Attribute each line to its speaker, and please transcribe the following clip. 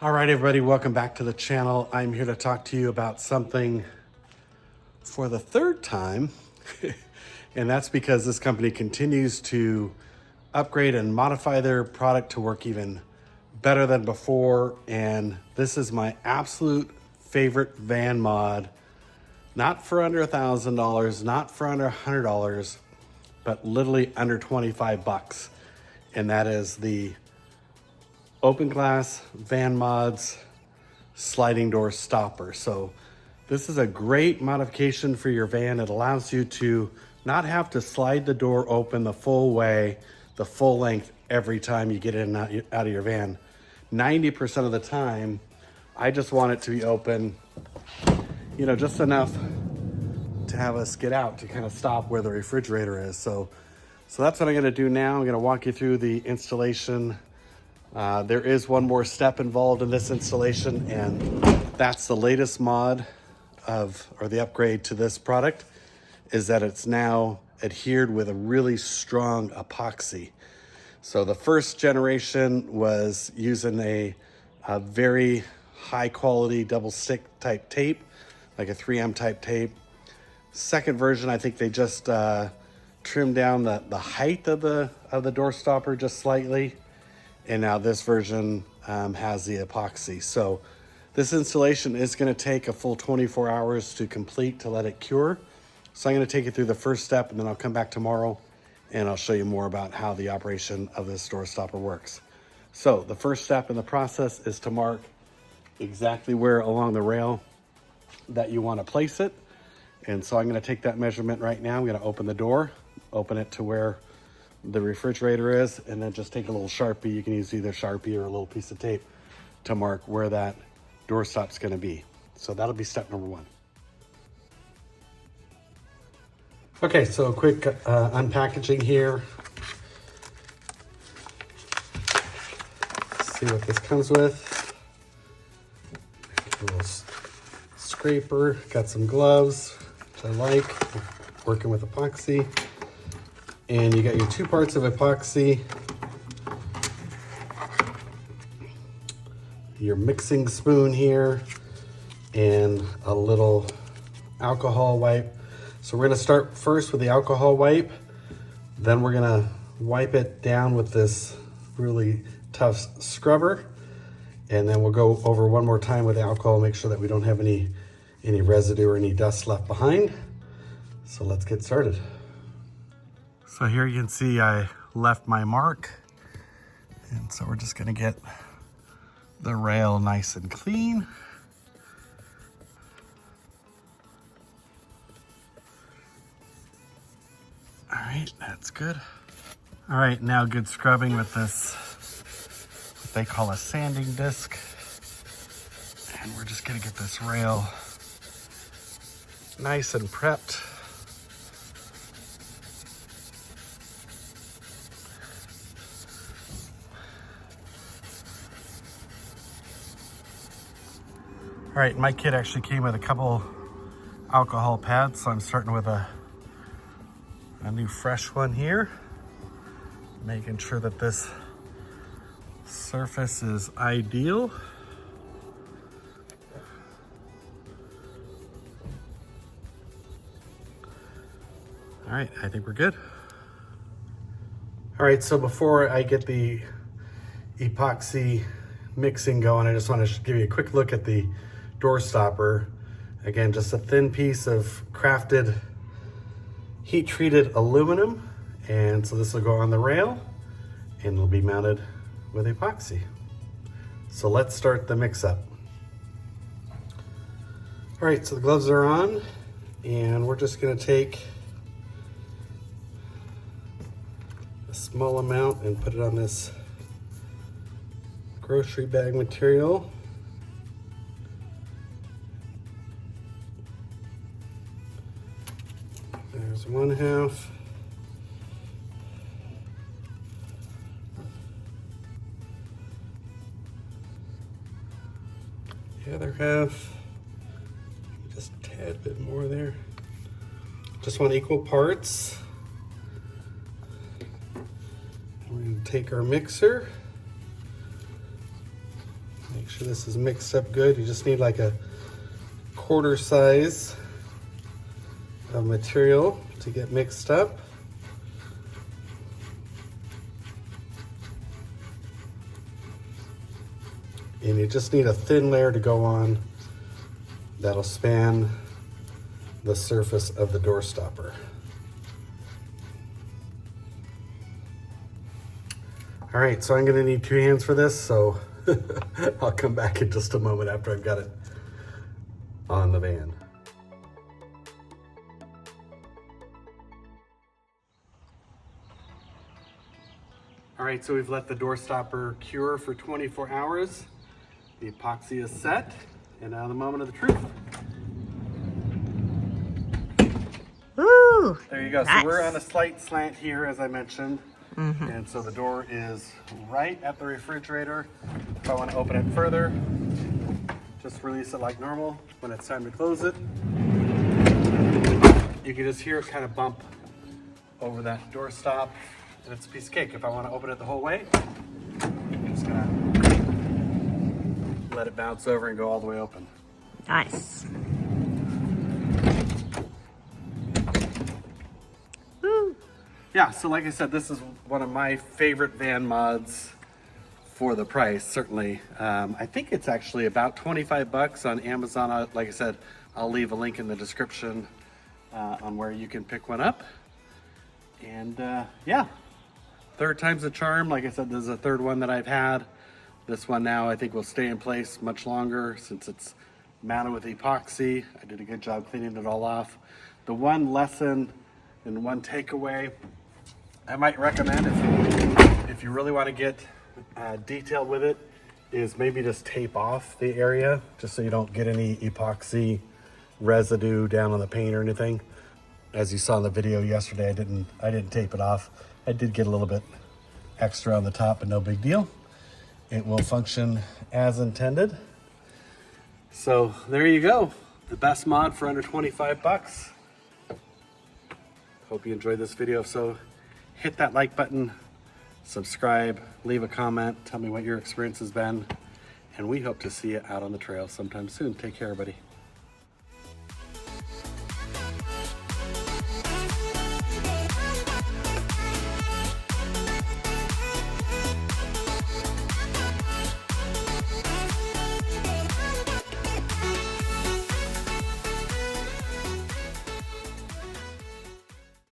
Speaker 1: All right, everybody, welcome back to the channel. I'm here to talk to you about something for the third time, and that's because this company continues to upgrade and modify their product to work even better than before. And this is my absolute favorite van mod, not for under $1,000, not for under $100, but literally under 25 bucks. And that is the OpenGlass Van Mods sliding door stopper. So this is a great modification for your van. It allows you to not have to slide the door open the full way, the full length every time you get in and out of your van. 90% of the time, I just want it to be open, you know, just enough to have us get out to kind of stop where the refrigerator is. So that's what I'm gonna do now. I'm gonna walk you through the installation. There is one more step involved in this installation, and that's the latest mod or the upgrade to this product, is that it's now adhered with a really strong epoxy. So the first generation was using a very high quality double stick type tape, like a 3M type tape. Second version, I think they just trimmed down the height of the door stopper just slightly. And now this version has the epoxy. So this installation is gonna take a full 24 hours to complete to let it cure. So I'm gonna take you through the first step, and then I'll come back tomorrow and I'll show you more about how the operation of this door stopper works. So the first step in the process is to mark exactly where along the rail that you wanna place it. And so I'm gonna take that measurement right now. I'm gonna open the door, open it to where the refrigerator is, and then just take a little Sharpie. You can use either Sharpie or a little piece of tape to mark where that door stop's gonna be. So that'll be step number one. Okay, so a quick unpackaging here. Let's see what this comes with. A little scraper, got some gloves, which I like, working with epoxy. And you got your 2 parts of epoxy, your mixing spoon here, and a little alcohol wipe. So we're gonna start first with the alcohol wipe, then we're gonna wipe it down with this really tough scrubber, and then we'll go over one more time with the alcohol, make sure that we don't have any residue or any dust left behind. So let's get started. So here you can see I left my mark, and so we're just gonna get the rail nice and clean. All right, that's good. All right, now good scrubbing with this, what they call a sanding disc. And we're just gonna get this rail nice and prepped. All right, my kit actually came with a couple alcohol pads, so I'm starting with a new fresh one here, making sure that this surface is ideal. All right, I think we're good. All right, so before I get the epoxy mixing going, I just want to give you a quick look at the door stopper. Again, just a thin piece of crafted heat treated aluminum, and so this will go on the rail and it'll be mounted with epoxy. So let's start the mix up. All right, so the gloves are on, and we're just gonna take a small amount and put it on this grocery bag material. There's 1/2. The other half, just a tad bit more there. Just want equal parts. We're going to take our mixer, make Make sure this is mixed up good. You just need like a quarter size of material to get mixed up. And you just need a thin layer to go on that'll span the surface of the door stopper. All right, so I'm gonna need 2 hands for this, so I'll come back in just a moment after I've got it on the van. All right, so we've let the door stopper cure for 24 hours. The epoxy is set, and now the moment of the truth.
Speaker 2: Woo!
Speaker 1: There you go.
Speaker 2: Nice.
Speaker 1: So we're on a slight slant here, as I mentioned. And so the door is right at the refrigerator. If I want to open it further, just release it like normal. When it's time to close it, you can just hear it kind of bump over that door stop, and it's a piece of cake. If I want to open it the whole way, I'm just gonna let it bounce over and go all the way open.
Speaker 2: Nice. Woo!
Speaker 1: Yeah, so like I said, this is one of my favorite van mods for the price, certainly. I think it's actually about 25 bucks on Amazon. Like I said, I'll leave a link in the description on where you can pick one up. And yeah, third time's the charm. Like I said, this is the third one that I've had. This one now I think will stay in place much longer since it's mounted with epoxy. I did a good job cleaning it all off. The one lesson and one takeaway I might recommend if you really want to get detailed with it is maybe just tape off the area just so you don't get any epoxy residue down on the paint or anything. As you saw in the video yesterday, I didn't tape it off. I did get a little bit extra on the top, but no big deal. It will function as intended. So there you go. The best mod for under 25 bucks. Hope you enjoyed this video. If so, hit that like button, subscribe, leave a comment, tell me what your experience has been, and we hope to see you out on the trail sometime soon. Take care, everybody.